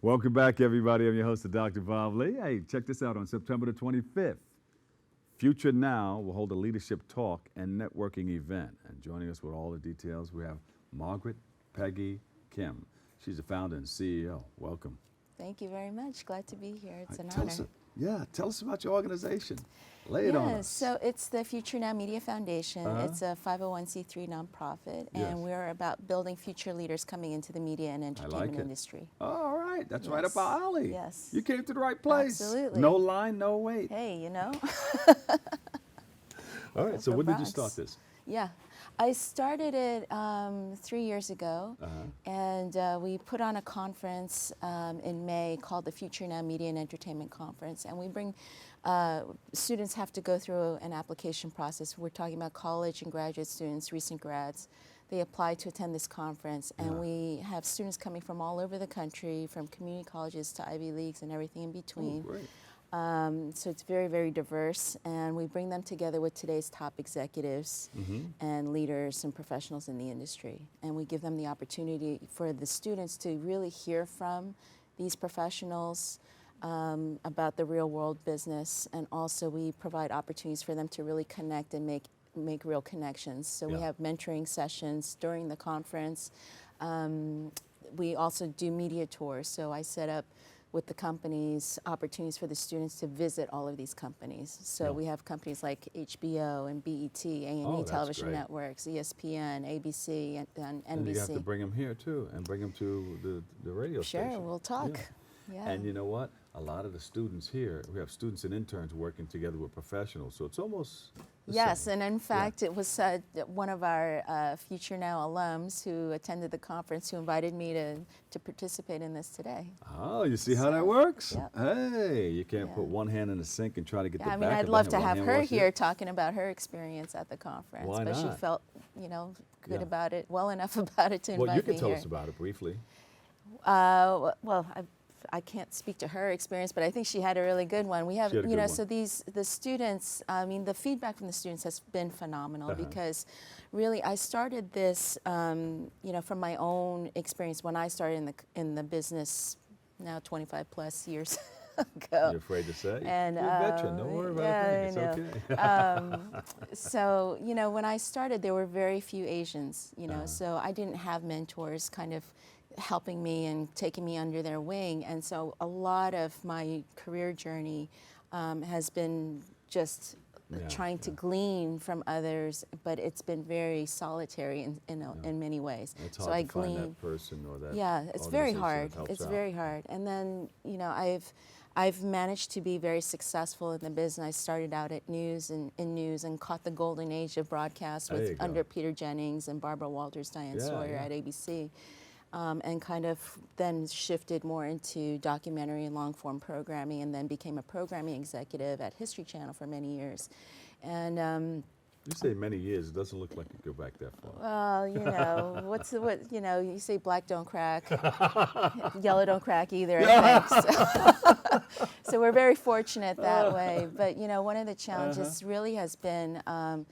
Welcome back, everybody. I'm your host, Dr. Bob Lee. Hey, check this out. On September the 25th, Future Now will hold a leadership talk and networking event. And joining us with all the details, we have Margaret, Peggy, Kim. She's the founder and CEO. Welcome. Thank you very much. Glad to be here. It's an Tell honor. us, tell us about your organization. Lay it on us. So it's the Future Now Media Foundation. It's a 501c3 nonprofit, and we're about building future leaders coming into the media and entertainment industry. All right, that's right up our alley. Yes. You came to the right place. Absolutely. No line, no wait. Hey, you know. All right, so when did you start this? Yeah, I started it 3 years ago, and we put on a conference in May called the Future Now Media and Entertainment Conference, and we bring students have to go through an application process. We're talking about college and graduate students, recent grads. They apply to attend this conference, and we have students coming from all over the country, from community colleges to Ivy Leagues and everything in between. Oh, great. So it's very, very diverse, and we bring them together with today's top executives and leaders and professionals in the industry. And we give them the opportunity for the students to really hear from these professionals about the real world business, and also we provide opportunities for them to really connect and make real connections. So we have mentoring sessions during the conference. We also do media tours, so I set up with the companies, opportunities for the students to visit all of these companies. So we have companies like HBO and BET, A&E Television Networks, ESPN, ABC, and NBC. And you have to bring them here too, and bring them to the radio station. Sure, we'll talk. Yeah. And you know what? A lot of the students here, we have students and interns working together with professionals, so it's almost the same. And in fact, it was one of our Future Now alums who attended the conference who invited me to participate in this today. Oh, you see how that works? Yep. Hey, you can't put one hand in the sink and try to get the back I of mean, the I'd love hand. to One have hand her wash here it. talking about her experience at the conference. Why but not? she felt, good about it, well enough about it to invite me Well, you can tell here. us about it briefly. Well, I can't speak to her experience, but I think she had a really good one. We have, so the students, I mean, the feedback from the students has been phenomenal because really I started this, from my own experience when I started in the business now 25 plus years ago. You're afraid to say? And, you're a veteran, don't worry about it. It's okay. So, when I started, there were very few Asians, so I didn't have mentors kind of helping me and taking me under their wing. And so a lot of my career journey has been just trying to glean from others, but it's been very solitary in many ways. It's hard to find that person or that it's very hard. It's very hard. And then, I've managed to be very successful in the business. I started out at news and caught the golden age of broadcast under Peter Jennings and Barbara Walters, Diane Sawyer at ABC. And kind of then shifted more into documentary and long-form programming, and then became a programming executive at History Channel for many years. And you say many years, it doesn't look like you go back that far. Well, you say black don't crack, yellow don't crack either, I think. So we're very fortunate that way. But, one of the challenges really has been, and,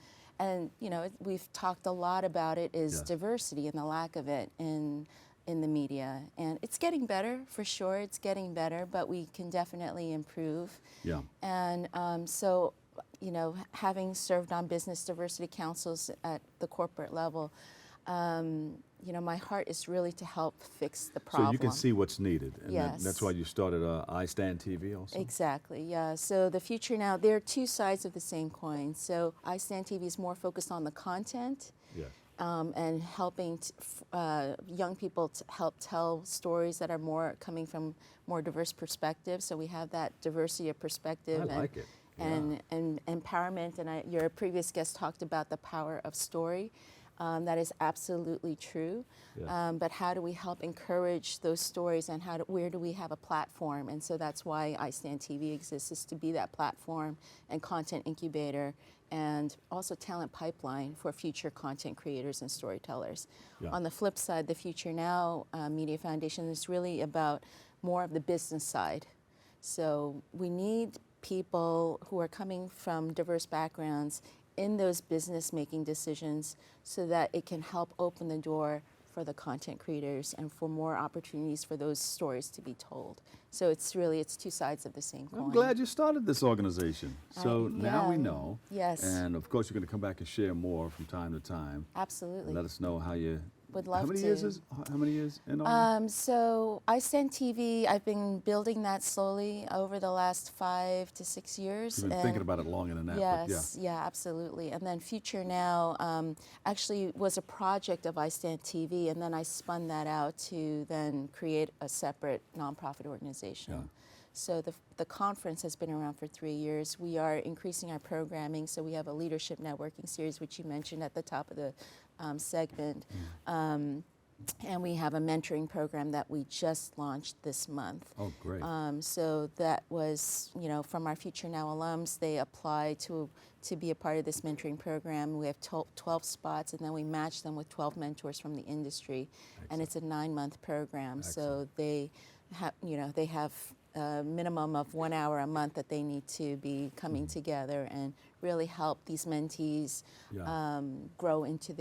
we've talked a lot about it, is diversity and the lack of it in the media. And it's getting better, for sure, it's getting better, but we can definitely improve. Yeah. And so, having served on business diversity councils at the corporate level, my heart is really to help fix the problem. So you can see what's needed. And that's why you started iSTANDtv also? Exactly, yeah. So the Future Now, there are two sides of the same coin. So iSTANDtv is more focused on the content. Yes. And helping young people to help tell stories that are more coming from more diverse perspectives. So we have that diversity of perspective and empowerment. And your previous guest talked about the power of story. That is absolutely true. Yes. But how do we help encourage those stories, and where do we have a platform? And so that's why iSTANDtv exists, is to be that platform and content incubator, and also talent pipeline for future content creators and storytellers. Yeah. On the flip side, the Future Now Media Foundation is really about more of the business side. So we need people who are coming from diverse backgrounds in those business making decisions, so that it can help open the door for the content creators and for more opportunities for those stories to be told. So it's two sides of the same coin. I'm glad you started this organization. So now we know. Yes. And of course, you're going to come back and share more from time to time. Absolutely. Let us know how you. Would love how many to. How many years in all? So iSTANDtv, I've been building that slowly over the last 5 to 6 years. You've been thinking about it longer than that. Yes, yeah, absolutely. And then Future Now actually was a project of iSTANDtv, and then I spun that out to then create a separate nonprofit organization. Yeah. So the conference has been around for 3 years. We are increasing our programming, so we have a leadership networking series, which you mentioned at the top of the segment. And we have a mentoring program that we just launched this month. Oh, great. So that was, from our Future Now alums, they apply to be a part of this mentoring program. We have 12 spots, and then we match them with 12 mentors from the industry. Excellent. And it's a 9-month program. Excellent. So they have a minimum of 1 hour a month that they need to be coming together and really help these mentees grow into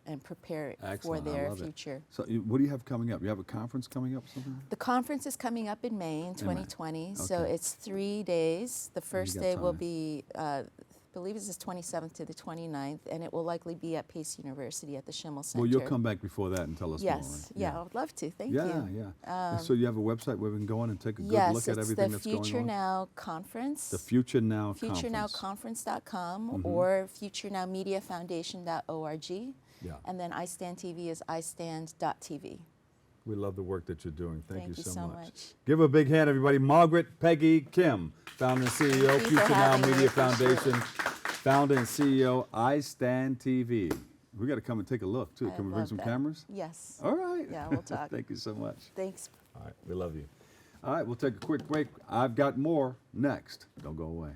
and prepare for their future. So what do you have coming up? You have a conference coming up, something? The conference is coming up in May in 2020. Okay. So it's 3 days. The first day will be, I believe it's the 27th to the 29th, and it will likely be at Pace University at the Schimmel Center. Well, you'll come back before that and tell us more. Yes, yeah, I would love to. Thank you. Yeah. So you have a website where we can go on and take a good look at everything that's going on? Yes, it's the Future Now Conference. The Future Now Conference. FutureNowConference.com or FutureNowMediaFoundation.org. Yeah. And then iSTANDtv is iSTAND.tv. We love the work that you're doing. Thank you so much. much. Give a big hand, everybody. Margaret, Peggy, Kim, founder and CEO, Future Now Media Foundation, founder and CEO, iSTANDtv. We got to come and take a look, too. Can we bring some cameras? Yes. All right. Yeah, we'll talk. Thank you so much. Thanks. All right, we love you. All right, we'll take a quick break. I've got more next. Don't go away.